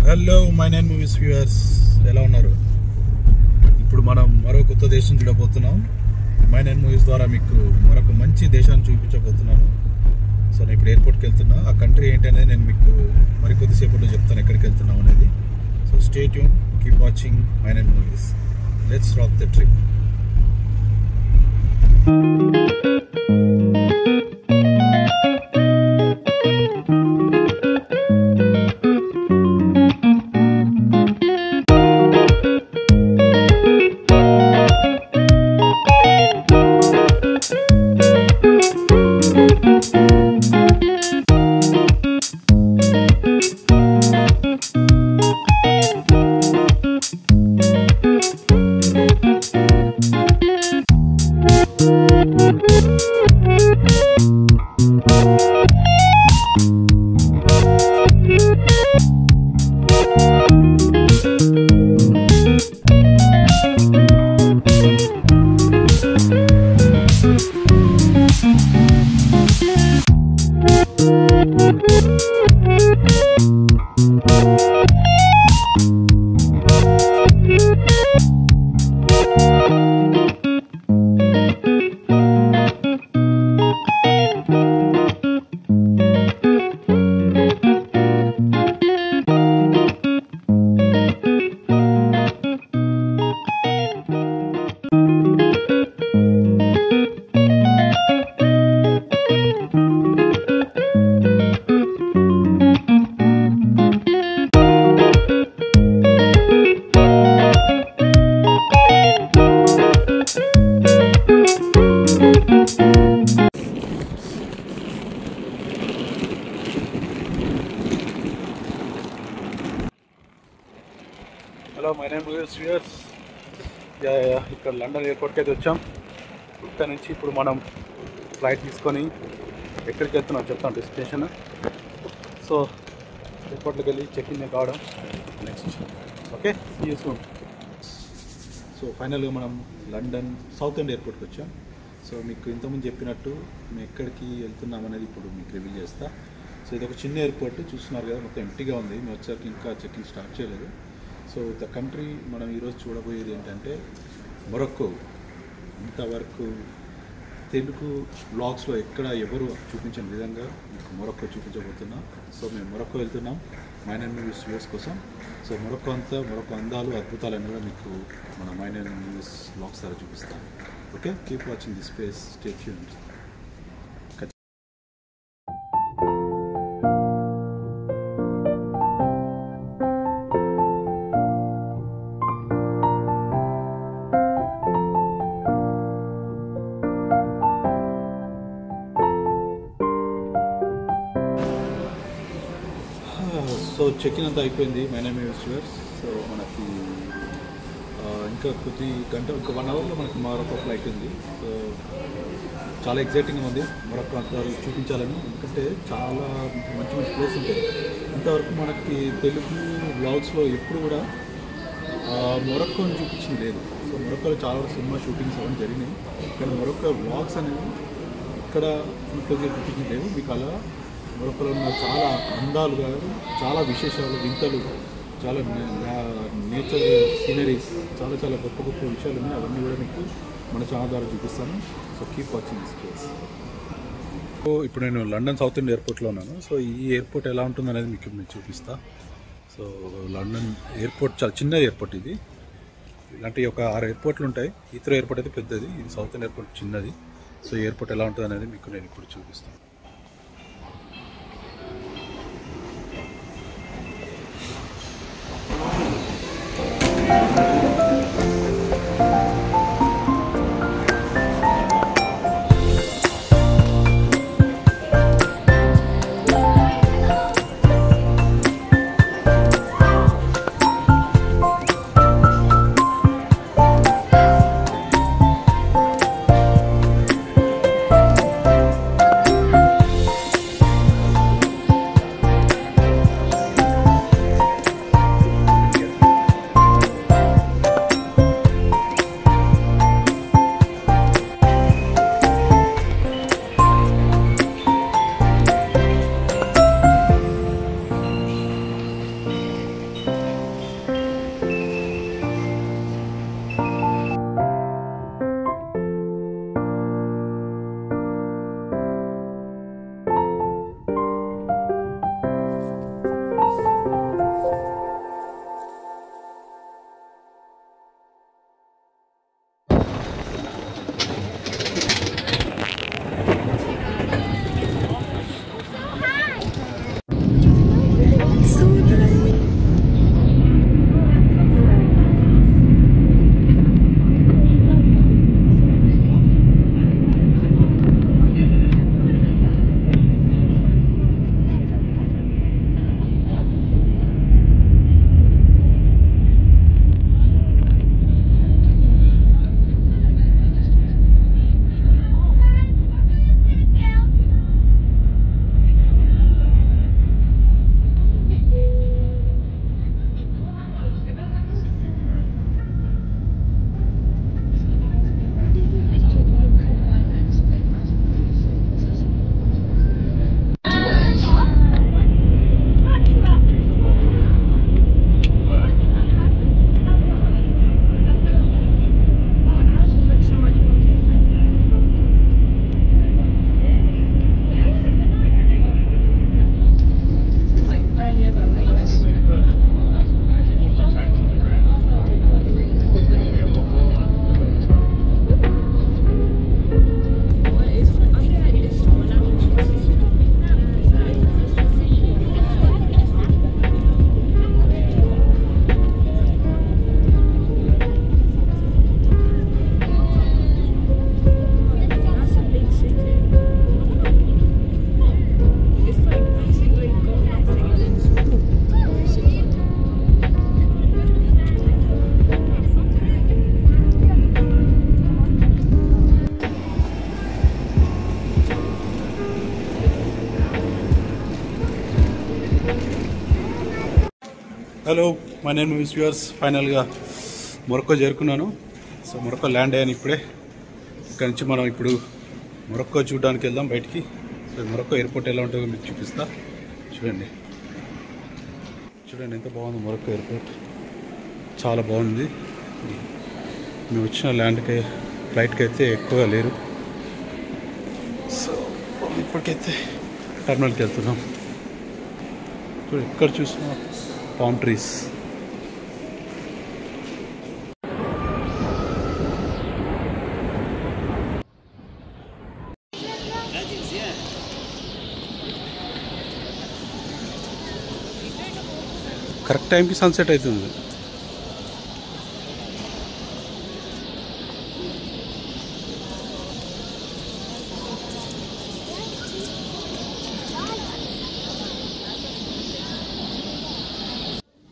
Hello my name movies viewers, ఎలా ఉన్నారు? ఇప్పుడు మనం మరో కొత్త దేశం చూడబోతున్నాం. మై నేమ్ మూవీస్ ద్వారా మీకు మరొక మంచి దేశాన్ని చూపించబోతున్నాను. సో నేను ఇప్పుడు ఎయిర్పోర్ట్కి వెళ్తున్నా. ఆ కంట్రీ ఏంటి అనేది నేను మీకు మరికొద్దిసేపట్లో చెప్తాను, ఎక్కడికి వెళ్తున్నాం అనేది. So stay tune, keep watching my name movies. Let's rock the trip. Hello my name movies viewers. ఇక్కడ లండన్ ఎయిర్పోర్ట్కి అయితే వచ్చాం. ఇక్కడ నుంచి ఇప్పుడు మనం ఫ్లైట్ తీసుకొని ఎక్కడికి వెళ్తున్నాం చెప్తాం, డెస్టినేషన్. సో ఎయిర్పోర్ట్లోకి వెళ్ళి చెక్ ఇన్ కావడం next. Okay, see you soon. So ఫైనల్గా మనం లండన్ సౌత్ ఎండ్ ఎయిర్పోర్ట్కి వచ్చాం. సో మీకు ఇంతకుముందు చెప్పినట్టు మేము ఎక్కడికి వెళ్తున్నాం అనేది ఇప్పుడు మీకు రివీల్ చేస్తా. సో ఇది ఒక చిన్న ఎయిర్పోర్ట్, చూస్తున్నారు కదా, మొత్తం ఎంటీగా ఉంది. మేము వచ్చేసరికి ఇంకా చెక్ ఇన్ స్టార్ట్ చేయలేదు. సో ద కంట్రీ మనం ఈరోజు చూడబోయేది ఏంటంటే మొరక్కో. ఇంతవరకు తెలుగు బ్లాగ్స్లో ఎక్కడ ఎవరు చూపించని విధంగా మీకు మొరక్కో చూపించబోతున్నాం. సో మేము మొరక్కో వెళ్తున్నాం మై నేమ్ మూవీస్ వ్యూవర్స్ కోసం. సో మొరక్కో అందాలు అద్భుతాలు అనేవి కూడా మీకు మన మై నేమ్ మూవీస్ బ్లాగ్స్ ద్వారా చూపిస్తాం. Okay, keep watching this space, stay tuned. So check in అంతా అయిపోయింది my name movies viewers. So మనకి ఇంకా ఒక 1 అవర్లో మనకి మరొక ఫ్లైట్ ఉంది. సో చాలా ఎగ్జైటింగ్గా ఉంది మరొక అంతా చూపించాలని, ఎందుకంటే చాలా మంచి మంచి ప్లేస్ ఉంటాయి. ఇంతవరకు మనకి తెలుగు బ్లాగ్స్లో ఎప్పుడు కూడా మొరక్కోని చూపించింది లేదు. సో మొరక్కోలో చాలా సినిమా షూటింగ్స్ అవన్నీ జరిగినాయి, కానీ మొరక్కో బ్లాగ్స్ అనేవి ఇక్కడ ఇంకొక చూపించింది లేదు. మీకు అలా మొరక్కోలో ఉన్న చాలా అందాలు కాదు, చాలా విశేషాలు, వింతలు, చాలా నేచర్ సీనరీస్, చాలా గొప్ప గొప్ప విషయాలు ఉన్నాయి. అవన్నీ కూడా మీకు మన ఛానల్ ద్వారా చూపిస్తాను. So keep watching this place. So ఇప్పుడు నేను లండన్ సౌత్ ఇండియా ఎయిర్పోర్ట్లో ఉన్నాను. సో ఈ ఎయిర్పోర్ట్ ఎలా ఉంటుంది అనేది మీకు నేను చూపిస్తా. సో లండన్ ఎయిర్పోర్ట్ చాలా చిన్న ఎయిర్పోర్ట్ ఇది. ఇలాంటి ఒక 6 ఎయిర్పోర్ట్లు ఉంటాయి. ఇతర ఎయిర్పోర్ట్ అయితే పెద్దది, ఇది సౌత్ ఇండియా ఎయిర్పోర్ట్ చిన్నది. సో ఈ ఎయిర్పోర్ట్ ఎలా ఉంటుంది అనేది మీకు నేను ఇప్పుడు చూపిస్తాను. Hello, my name is viewers. ఫైనల్గా మొరక్కో చేరుకున్నాను. సో మొరక్కో ల్యాండ్ అయ్యాను ఇప్పుడే. ఇక్కడ నుంచి మనం ఇప్పుడు మొరక్కో చూడడానికి వెళ్దాం బయటికి. సో మొరక్కో ఎయిర్పోర్ట్ ఎలా ఉంటుందో మీకు చూపిస్తా. చూడండి ఎంత బాగుంది మొరక్కో ఎయిర్పోర్ట్. చాలా బాగుంది. మేము వచ్చిన ల్యాండ్కి ఫ్లైట్కి అయితే ఎక్కువగా లేరు. సో ఇప్పటికైతే టర్మినల్కి వెళ్తున్నాం. చూడండి ఎక్కడ చూసినా పామ్ ట్రీస్. కరెక్ట్ టైంకి సన్సెట్ అవుతుంది.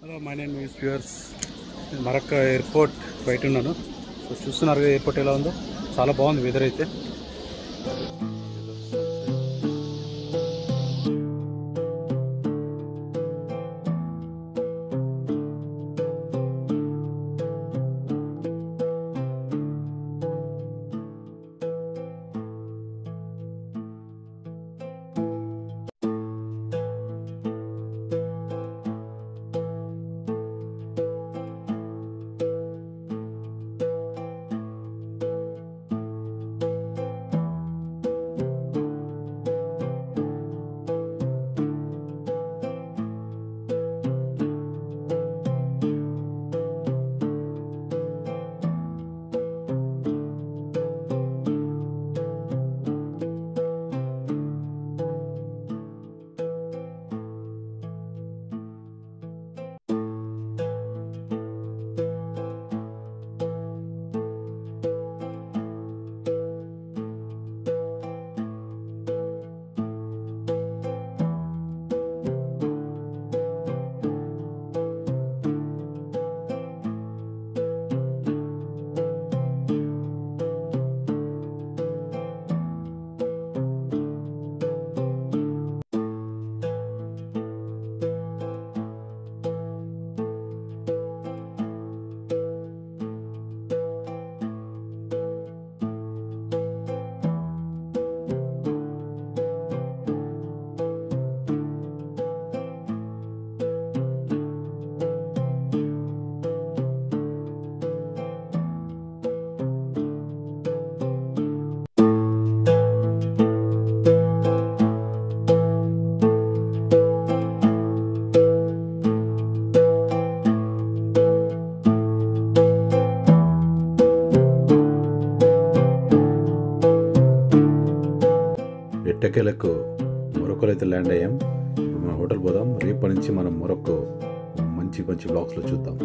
Hello, my name is viewers. Morocco airport బయట ఉన్నాను. సో చూస్తున్నారు కదా ఎయిర్పోర్ట్ ఎలా ఉందో. చాలా బాగుంది వెదర్ అయితే. ఎట్టకేలకు మొరక్కోలో అయితే ల్యాండ్ అయ్యాం. ఇప్పుడు మన హోటల్ పోదాం. రేపటి నుంచి మనం మొరక్కో మంచి బ్లాగ్స్లో చూద్దాం.